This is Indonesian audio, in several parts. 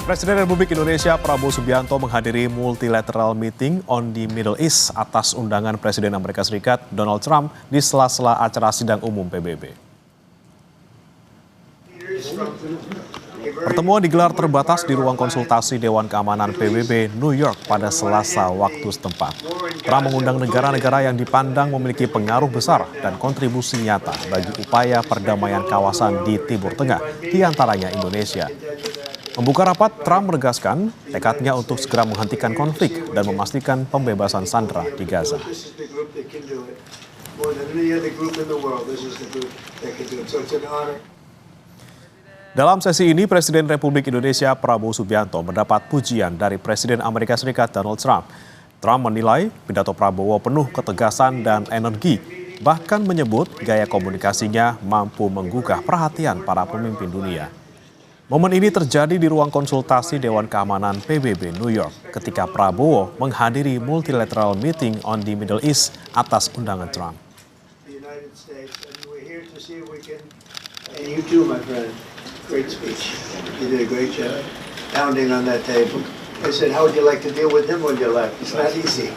Presiden Republik Indonesia Prabowo Subianto menghadiri multilateral meeting on the Middle East atas undangan Presiden Amerika Serikat Donald Trump di sela-sela acara sidang umum PBB. Pertemuan digelar terbatas di ruang konsultasi Dewan Keamanan PBB New York pada Selasa waktu setempat. Trump mengundang negara-negara yang dipandang memiliki pengaruh besar dan kontribusi nyata bagi upaya perdamaian kawasan di Timur Tengah, di antaranya Indonesia. Membuka rapat, Trump menegaskan tekadnya untuk segera menghentikan konflik dan memastikan pembebasan sandera di Gaza. Dalam sesi ini, Presiden Republik Indonesia Prabowo Subianto mendapat pujian dari Presiden Amerika Serikat Donald Trump. Trump menilai pidato Prabowo penuh ketegasan dan energi, bahkan menyebut gaya komunikasinya mampu menggugah perhatian para pemimpin dunia. Momen ini terjadi di ruang konsultasi Dewan Keamanan PBB New York ketika Prabowo menghadiri multilateral meeting on the Middle East atas undangan Trump. You too, my friend. Great speech. You did a great job pounding on that table. I said, how would you like to deal with him when you left? It's not easy.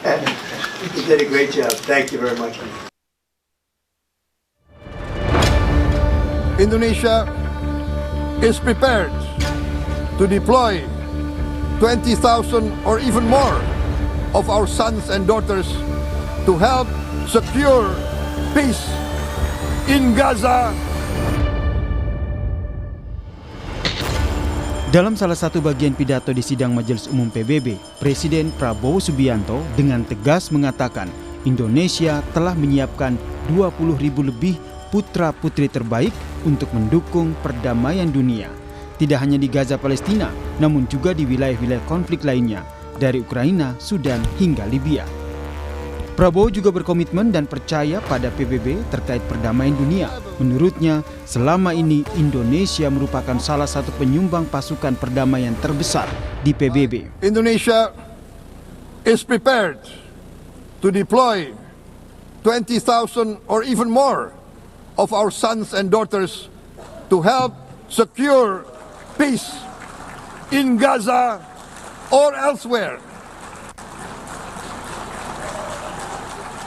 You did a great job. Thank you very much. Indonesia is prepared to deploy 20,000 or even more of our sons and daughters to help secure peace in Gaza. Dalam salah satu bagian pidato di sidang Majelis Umum PBB, Presiden Prabowo Subianto dengan tegas mengatakan Indonesia telah menyiapkan 20.000 lebih putra-putri terbaik untuk mendukung perdamaian dunia. Tidak hanya di Gaza Palestina, namun juga di wilayah-wilayah konflik lainnya, dari Ukraina, Sudan, hingga Libya. Prabowo juga berkomitmen dan percaya pada PBB terkait perdamaian dunia. Menurutnya, selama ini Indonesia merupakan salah satu penyumbang pasukan perdamaian terbesar di PBB. Indonesia is prepared to deploy 20,000 or even more of our sons and daughters to help secure peace in Gaza or elsewhere.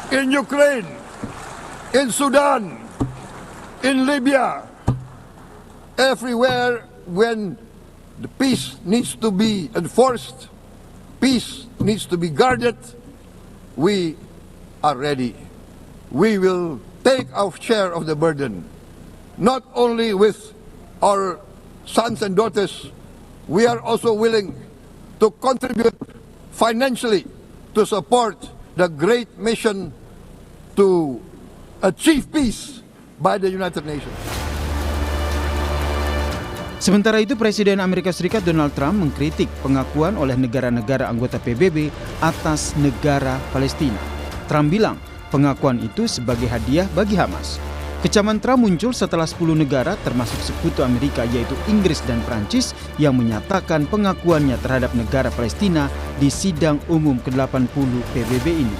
In Ukraine, in Sudan, in Libya, everywhere when the peace needs to be enforced, peace needs to be guarded, we are ready. We will take our share of the burden, not only with our sons and daughters, we are also willing to contribute financially to support the great mission to achieve peace by the United Nations. Sementara itu, Presiden Amerika Serikat Donald Trump mengkritik pengakuan oleh negara-negara anggota PBB atas negara Palestina. Trump bilang pengakuan itu sebagai hadiah bagi Hamas. Kecaman Trump muncul setelah 10 negara termasuk sekutu Amerika yaitu Inggris dan Prancis yang menyatakan pengakuannya terhadap negara Palestina di sidang umum ke-80 PBB ini.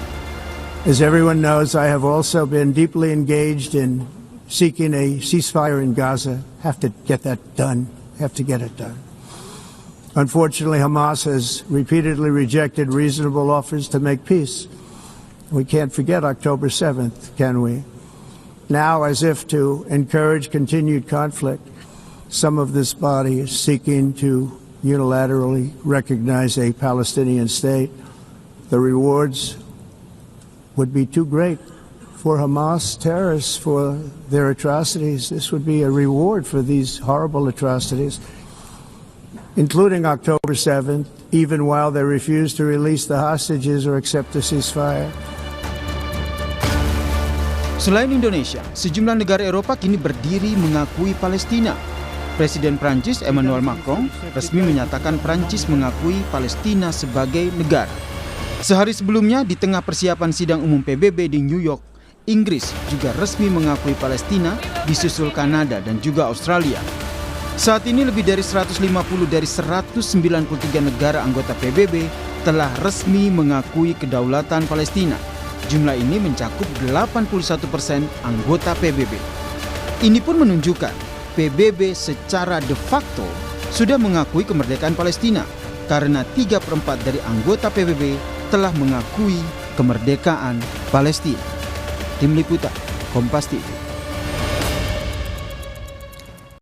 As everyone knows, I have also been deeply engaged in seeking a ceasefire in Gaza. Have to get that done. Have to get it done. Unfortunately, Hamas has repeatedly rejected reasonable offers to make peace. We can't forget October 7th, can we? Now, as if to encourage continued conflict, some of this body is seeking to unilaterally recognize a Palestinian state. The rewards would be too great for Hamas terrorists for their atrocities. This would be a reward for these horrible atrocities, including October 7th, even while they refuse to release the hostages or accept a ceasefire. Selain Indonesia, sejumlah negara Eropa kini berdiri mengakui Palestina. Presiden Prancis Emmanuel Macron resmi menyatakan Prancis mengakui Palestina sebagai negara. Sehari sebelumnya, di tengah persiapan sidang umum PBB di New York, Inggris juga resmi mengakui Palestina, disusul Kanada dan juga Australia. Saat ini lebih dari 150 dari 193 negara anggota PBB telah resmi mengakui kedaulatan Palestina. Jumlah ini mencakup 81% anggota PBB. Ini pun menunjukkan PBB secara de facto sudah mengakui kemerdekaan Palestina karena 3/4 dari anggota PBB telah mengakui kemerdekaan Palestina. Tim Liputan, Kompas TV.